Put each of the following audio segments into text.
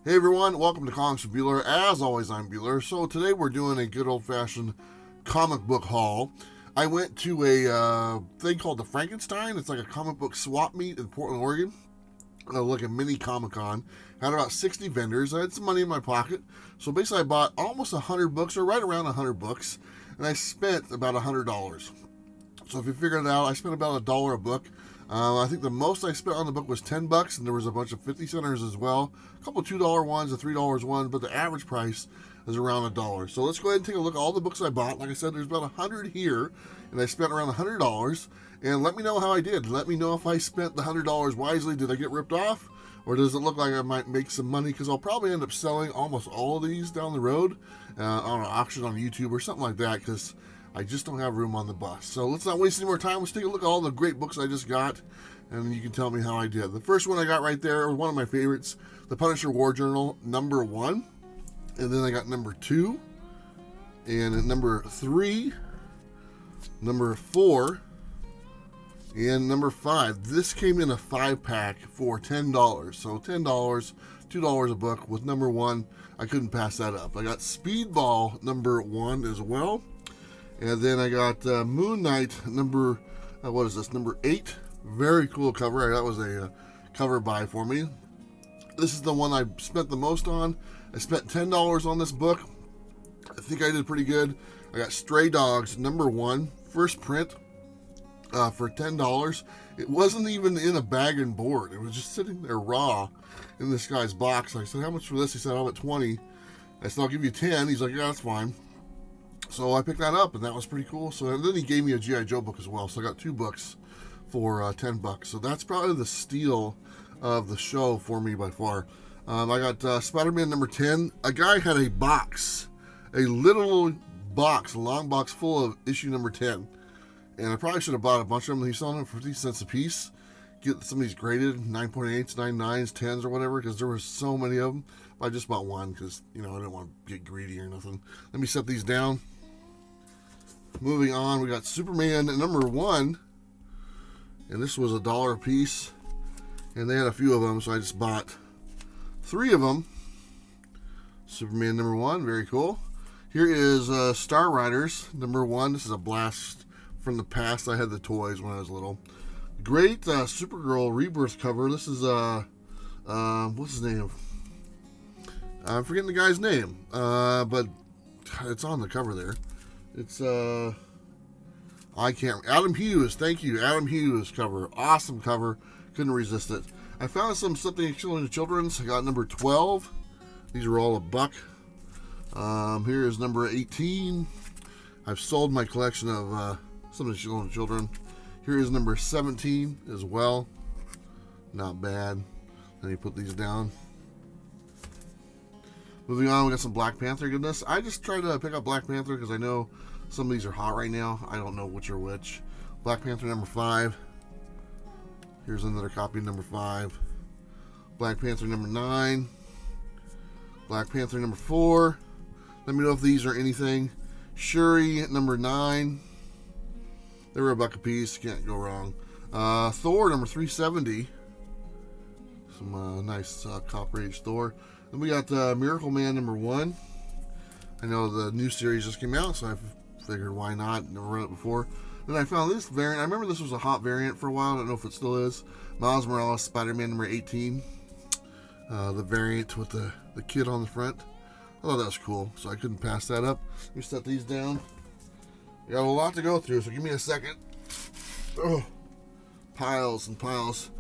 Hey everyone, welcome to Comics with Bueller. As always, I'm Bueller. So today we're doing a good old-fashioned comic book haul. I went to a thing called the Frankenstein. It's like a comic book swap meet in Portland, Oregon. Like a mini Comic-Con. Had about 60 vendors. I had some money in my pocket. So basically I bought almost 100 books, or right around 100 books, and I spent about $100. So if you figure it out, I spent about $1 a book. I think the most I spent on the book was $10, and there was a bunch of 50 centers as well. A couple $2 ones, a $3 one, but the average price is around $1. So let's go ahead and take a look at all the books I bought. Like I said, there's about 100 here, and I spent around $100. And let me know how I did. Let me know if I spent the $100 wisely. Did I get ripped off? Or does it look like I might make some money? Because I'll probably end up selling almost all of these down the road on an auction on YouTube or something like that, because I just don't have room on the bus. So let's not waste any more time. Let's take a look at all the great books I just got, and you can tell me how I did. The first one I got right there, one of my favorites, The Punisher War Journal, #1. And then I got #2, and at #3, #4, and #5. This came in a 5-pack for $10. So $10, $2 a book with #1. I couldn't pass that up. I got Speedball #1 as well. And then I got Moon Knight #8. Very cool cover. That was a cover buy for me. This is the one I spent the most on. I spent $10 on this book. I think I did pretty good. I got Stray Dogs #1, first print, for $10. It wasn't even in a bag and board. It was just sitting there raw in this guy's box. I said, how much for this? He said, I'll bet 20. I said, I'll give you 10. He's like, yeah, that's fine. So I picked that up, and that was pretty cool. So and then he gave me a G.I. Joe book as well. So I got 2 books for $10. So that's probably the steal of the show for me by far. I got Spider-Man #10. A guy had a box, a little box, a long box full of issue #10. And I probably should have bought a bunch of them. He's selling them for 50 cents a piece. Get some of these graded 9.8s, 9.9s, 10s, or whatever, because there were so many of them. I just bought one because, I didn't want to get greedy or nothing. Let me set these down. Moving on, we got Superman #1, and this was $1 a piece, and they had a few of them, so I just bought 3 of them. Superman #1, very cool. Here is Star Riders #1. This is a blast from the past. I had the toys when I was little. Great Supergirl Rebirth cover. This is what's his name? I'm forgetting the guy's name, but it's on the cover there. It's Adam Hughes. Thank you, Adam Hughes cover. Awesome cover. Couldn't resist it. I found something children's. I got #12. These are all $1. Here is #18. I've sold my collection of something children. Here is #17 as well. Not bad. Then you put these down. Moving on, we got some Black Panther goodness. I just tried to pick up Black Panther because I know some of these are hot right now. I don't know which are which. Black Panther #5. Here's another copy #5. Black Panther #9. Black Panther #4. Let me know if these are anything. Shuri #9. They were $1 a piece. Can't go wrong. Thor #370. Some nice Copper Age Thor. Then we got Miracle Man #1. I know the new series just came out, so I figured why not. Never read it before. Then I found this variant. I remember this was a hot variant for a while. I don't know if it still is. Miles Morales Spider-Man #18. The variant with the kid on the front. I thought that was cool, so I couldn't pass that up. Let me set these down. I got a lot to go through, so give me a second. Oh, piles and piles.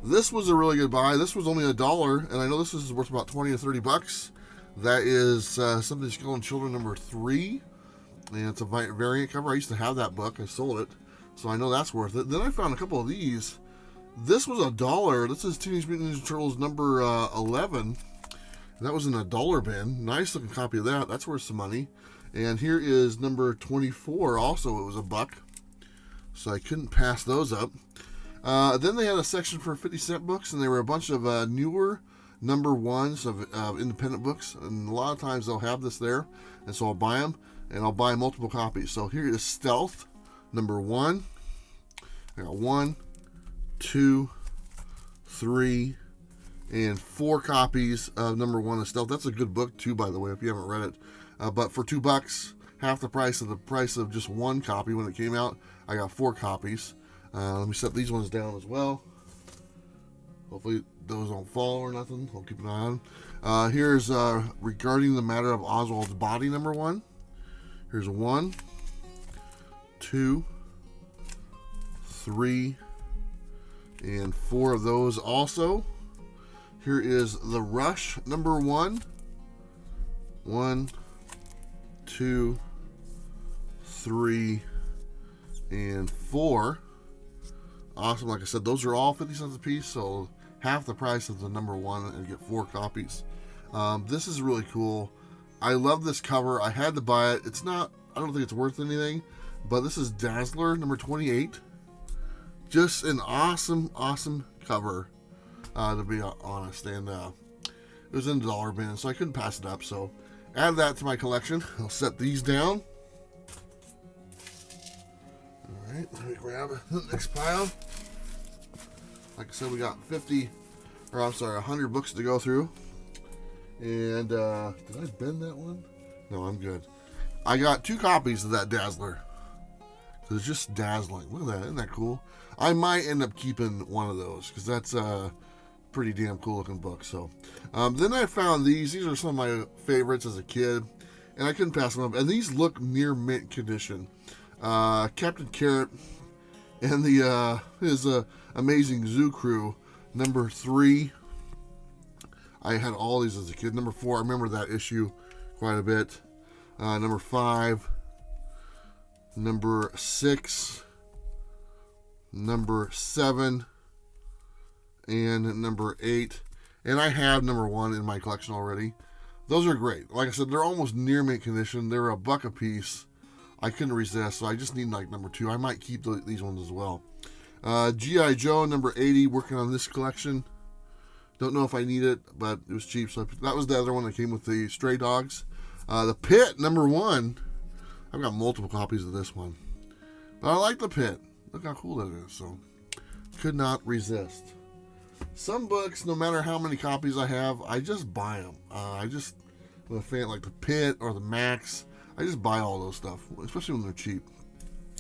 This was a really good buy. This was only $1, and I know this is worth about 20 to 30 bucks. That is Something to Kill in Children #3, and it's a variant cover. I used to have that book. I sold it, so I know that's worth it. Then I found a couple of these. This was $1. This is Teenage Mutant Ninja Turtles #11. That was in a $1 bin. Nice looking copy of that. That's worth some money. And here is #24. Also, it was $1, so I couldn't pass those up. Then they had a section for 50-cent books, and there were a bunch of newer #1s of independent books, and a lot of times they'll have this there, and so I'll buy them, and I'll buy multiple copies. So here is Stealth #1. I got 1, 2, 3, and 4 copies of number 1 of Stealth. That's a good book too, by the way, if you haven't read it. But for $2, half the price of just 1 copy when it came out, I got 4 copies. Let me set these ones down as well. Hopefully those don't fall or nothing. I'll keep an eye on them. Here's Regarding the Matter of Oswald's Body, number 1. Here's 1, 2, 3, and 4 of those also. Here is The Rush, number 1. 1, 2, 3, and 4. Awesome. Like I said, those are all 50 cents a piece, so half the price of the number 1, and you get 4 copies. This is really cool. I love this cover. I had to buy it. I don't think it's worth anything, but this is Dazzler number 28. Just an awesome cover, to be honest. And it was in the dollar bin, so I couldn't pass it up. So add that to my collection. I'll set these down. All right, let me grab the next pile. Like I said, we got 100 books to go through. And did I bend that one? No, I'm good. I got 2 copies of that Dazzler. It's just dazzling. Look at that. Isn't that cool? I might end up keeping one of those because that's a pretty damn cool looking book. So then I found these. These are some of my favorites as a kid, and I couldn't pass them up. And these look near mint condition. Captain Carrot and his Amazing Zoo Crew, number 3. I had all these as a kid. Number 4, I remember that issue quite a bit. Number 5, number 6, number 7, and number 8. And I have number 1 in my collection already. Those are great. Like I said, they're almost near mint condition. They're $1 a piece. I couldn't resist, so I just need like number 2. I might keep these ones as well. G.I. Joe number 80, working on this collection. Don't know if I need it, but it was cheap, so that was the other one that came with the Stray Dogs. The Pit number 1. I've got multiple copies of this one, but I like the Pit. Look how cool that is. So could not resist. Some books, no matter how many copies I have, I just buy them. I'm a fan, like the Pit or the Max. I just buy all those stuff, especially when they're cheap.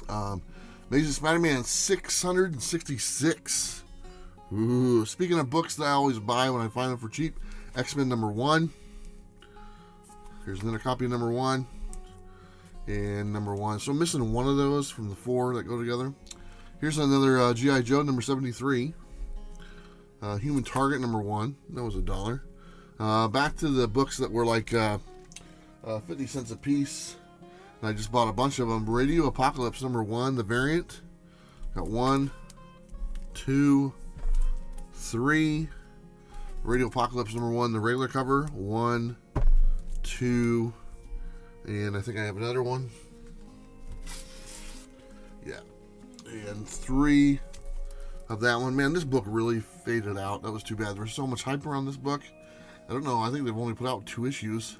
Amazing Spider-Man 666. Ooh, speaking of books that I always buy when I find them for cheap, X-Men number 1. Here's another copy of number 1 and number 1. So I'm missing one of those from the 4 that go together. Here's another G.I. Joe number 73. Human Target number 1. That was $1. Back to the books that were like 50 cents a piece. And I just bought a bunch of them. Radio Apocalypse number 1, the variant. Got 1, 2, 3. Radio Apocalypse number 1, the regular cover. 1, 2, and I think I have another one. Yeah, and 3 of that one. Man, this book really faded out. That was too bad. There's so much hype around this book. I don't know. I think they've only put out 2 issues,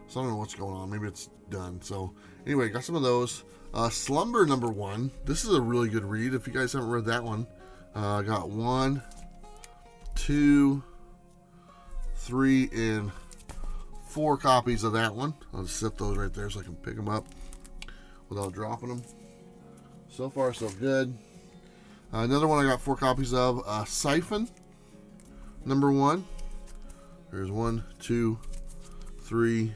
so I don't know what's going on. Maybe it's done. So anyway, got some of those. Slumber number 1. This is a really good read. If you guys haven't read that one, I got 1, 2, 3, and 4 copies of that one. I'll just set those right there so I can pick them up without dropping them. So far, so good. Another one I got 4 copies of, Siphon, number 1. There's 1, 2, 3,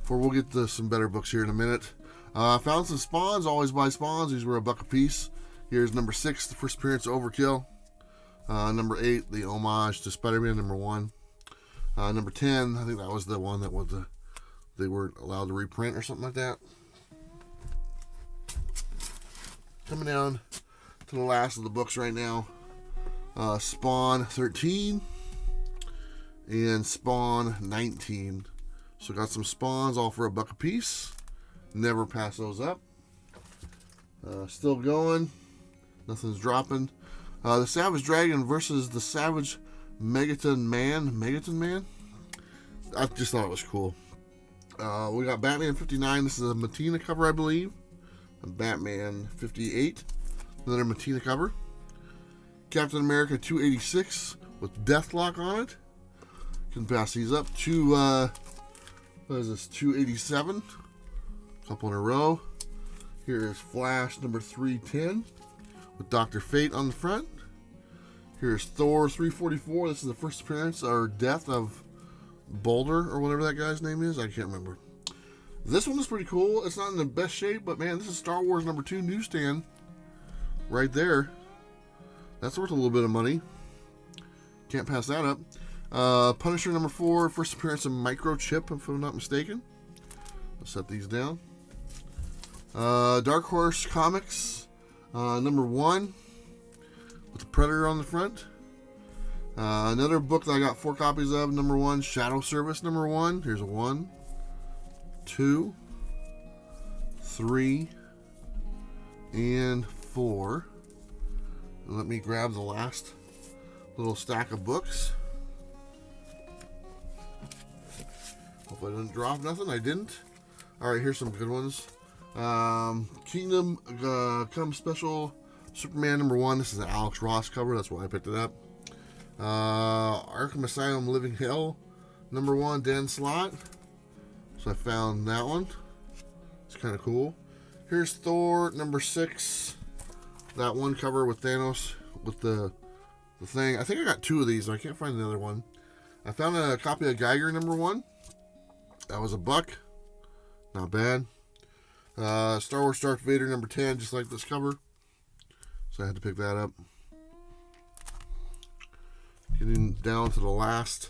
4. We'll get to some better books here in a minute. Found some Spawns. Always buy Spawns. These were $1 a piece. Here's number 6, the first appearance of Overkill. Number 8, the homage to Spider-Man, number 1. Number 10, I think that was the one that was they weren't allowed to reprint or something like that. Coming down to the last of the books right now. Spawn 13 and Spawn 19. So got some Spawns all for $1 a piece. Never pass those up. Still going. Nothing's dropping. The Savage Dragon versus the Savage Megaton Man. I just thought it was cool. We got Batman 59. This is a Matina cover, I believe. Batman 58. Another Matina cover. Captain America 286 with Deathlock on it. Can pass these up to, what is this, 287. Couple in a row. Here is Flash number 310 with Dr. Fate on the front. Here's Thor 344. This is the first appearance or death of Bueller or whatever that guy's name is. I can't remember. This one is pretty cool. It's not in the best shape, but man, this is Star Wars number 2 newsstand right there. That's worth a little bit of money. Can't pass that up. Punisher number 4, first appearance of Microchip, if I'm not mistaken. I'll set these down. Dark Horse Comics number 1 with the Predator on the front. Another book that I got 4 copies of, number 1, Shadow Service number 1. Here's a 1, 2, 3, and 4. And let me grab the last little stack of books. Hopefully I didn't drop nothing. I didn't. Alright, here's some good ones. Kingdom Come Special Superman number 1. This is an Alex Ross cover. That's why I picked it up. Arkham Asylum Living Hell number 1, Dan Slott. So I found that one. It's kind of cool. Here's Thor number 6. That one cover with Thanos with the thing. I think I got 2 of these. I can't find the other one. I found a copy of Geiger number 1. That was $1. Not bad. Star Wars Darth Vader number 10, just like this cover. So I had to pick that up. Getting down to the last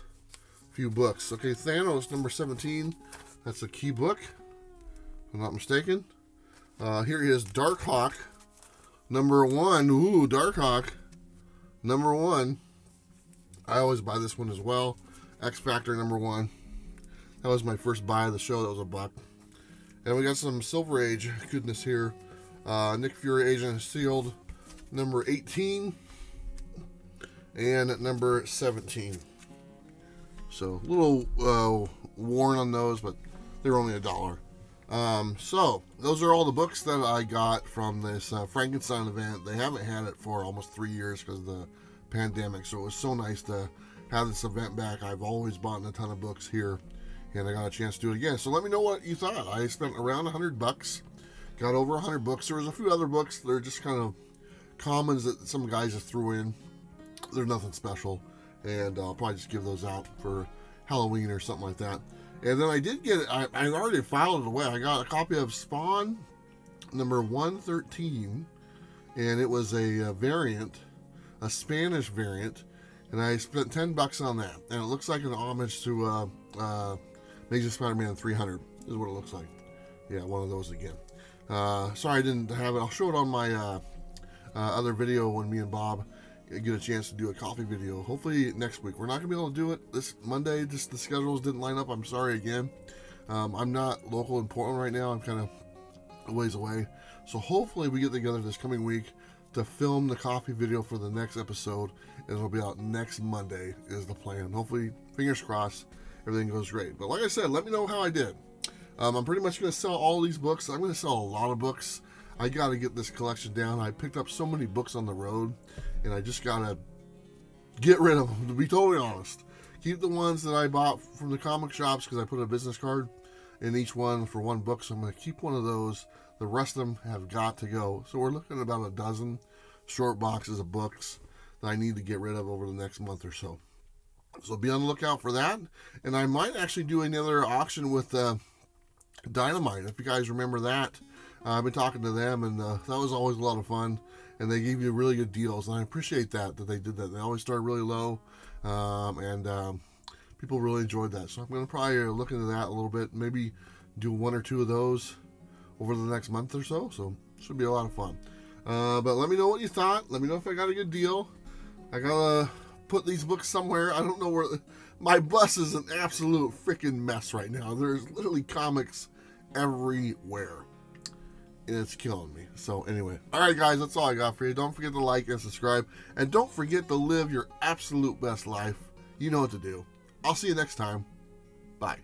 few books. Okay, Thanos number 17. That's a key book, if I'm not mistaken. Here is Darkhawk number 1. Ooh, Darkhawk number 1. I always buy this one as well. X Factor number 1. That was my first buy of the show. That was $1. And we got some Silver Age goodness here. Nick Fury, Agent of S.H.I.E.L.D. number 18 and number 17. So a little worn on those, but they're only $1. So those are all the books that I got from this Frankenstein event. They haven't had it for almost 3 years because of the pandemic. So it was so nice to have this event back. I've always bought a ton of books here, and I got a chance to do it again. So let me know what you thought. I spent around $100. Got over 100 books. There was a few other books. They're just kind of commons that some guys just threw in. They're nothing special. And I'll probably just give those out for Halloween or something like that. And then I did get it. I already filed it away. I got a copy of Spawn number 113. And it was a variant, a Spanish variant. And I spent $10 on that. And it looks like an homage to Amazing Spider-Man 300 is what it looks like. Yeah, one of those again. Sorry I didn't have it. I'll show it on my other video when me and Bob get a chance to do a coffee video. Hopefully next week. We're not going to be able to do it this Monday. Just the schedules didn't line up. I'm sorry again. I'm not local in Portland right now. I'm kind of a ways away. So hopefully we get together this coming week to film the coffee video for the next episode. And it'll be out next Monday is the plan. Hopefully, fingers crossed, everything goes great. But like I said, let me know how I did. I'm pretty much going to sell all these books. I'm going to sell a lot of books. I got to get this collection down. I picked up so many books on the road, and I just got to get rid of them, to be totally honest. Keep the ones that I bought from the comic shops because I put a business card in each one for one book, so I'm going to keep one of those. The rest of them have got to go. So we're looking at about a dozen short boxes of books that I need to get rid of over the next month or so. So be on the lookout for that. And I might actually do another auction with Dynamite, if you guys remember that. I've been talking to them, and that was always a lot of fun. And they gave you really good deals, and I appreciate that they did that. They always start really low, and people really enjoyed that. So I'm going to probably look into that a little bit, maybe do 1 or 2 of those over the next month or so. So it should be a lot of fun. But let me know what you thought. Let me know if I got a good deal. I gotta put these books somewhere. I don't know where. My bus is an absolute freaking mess right now. There's literally comics everywhere, and it's killing me. So anyway, all right guys, that's all I got for you. Don't forget to like and subscribe, and don't forget to live your absolute best life. You know what to do. I'll see you next time. Bye.